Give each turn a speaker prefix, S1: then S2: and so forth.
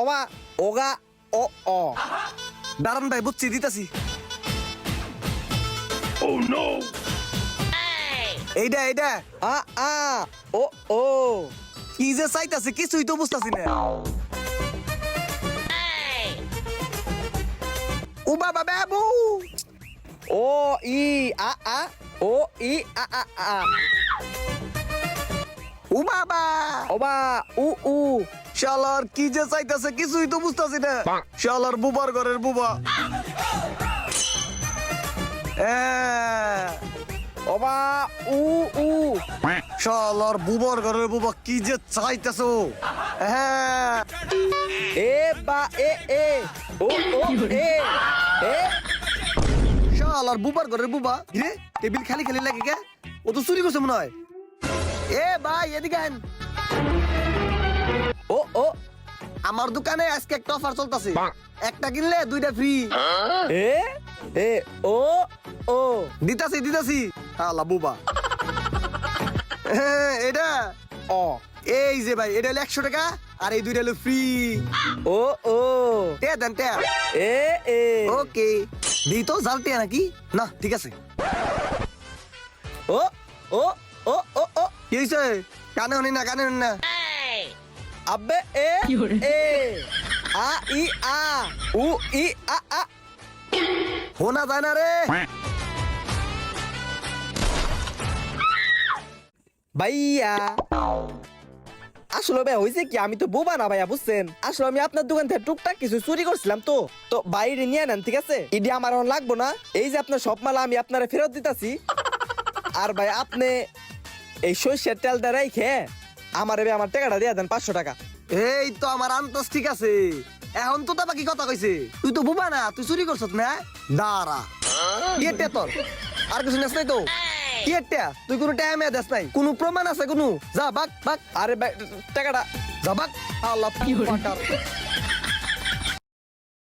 S1: অবা ওগা ও অ
S2: দাঁড়ান ভাই বুঝছি দিতাছি এইটা এইটা
S1: আ আ ও ও
S2: কি যে চাইতাছে কিছুই তো বুঝতাছি না ও বাবা বাবু
S1: ও ই আ আ ও ই আ আ আ
S2: ও বাবা
S1: অবা উ উ
S2: শালার কি যে চাইতাছে কিছুই তো বুঝতাছি না শালার বুবার ঘরের বুবা
S1: অবা উ উ
S2: শালার বুবার ঘরের বুবা কি যে চাইতাছো হ্যাঁ
S1: এ বা এ ও ও এ এ
S2: শালার বুবার ঘরের বুবা রে টেবিল খালি খালি লাগে কে ও তো চুরি করছে মনে হয় এ ভাই এদিকে আন
S1: ও ও
S2: আমার দোকানে আজকে একটা অফার চলতেছে একটা কিনলে দুইটা ফ্রি
S1: এ এ ও ও
S2: দিতাছি দিতাছি হালা বুবা এটা
S1: অ
S2: এই যে ভাই এটা হলো 100 টাকা আর এই দুইটা হলো ফ্রি
S1: ও ও
S2: টে দেন টে
S1: এ এ
S2: ওকে দিই তো জালটে নাকি না ঠিক আছে
S1: ও ও ও ও ও
S2: কি হইছে কানে শুনি না কানে শুনি না
S1: আবে এ এ আ ই আ উ ই আ আ
S2: শোনা যায় না রে
S1: ভাইয়া আসলে ভাই হয়েছে কি আমি তো বোবা না ভাইয়া বুঝছেন আসলে আমি আপনার দোকান থেকে টুকটাক কিছু চুরি করছিলাম তো তো বাইরে নিয়ে নেন ঠিক আছে ইডি আমার এখন লাগবো না এই যে আপনার সব মালা আমি আপনারা ফেরত দিতাছি আর ভাই আপনি এই সর্ষের তেলটা রেখে আমার আমার টাকাটা দিয়ে দেন 500 টাকা
S2: এই তো আমার আন্তস ঠিক আছে এখন তো বাকি কথা কইছে তুই তো বুবা না তুই চুরি করছত না দাঁড়া কি এটা তোর আর কিছু নেস নাই তো কি এটা তুই কোনো টাইমে দেস নাই কোনো প্রমাণ আছে কোনো যা বাক বাক
S1: আরে ভাই টাকাটা
S2: যা বাক আল্লাহ পাকার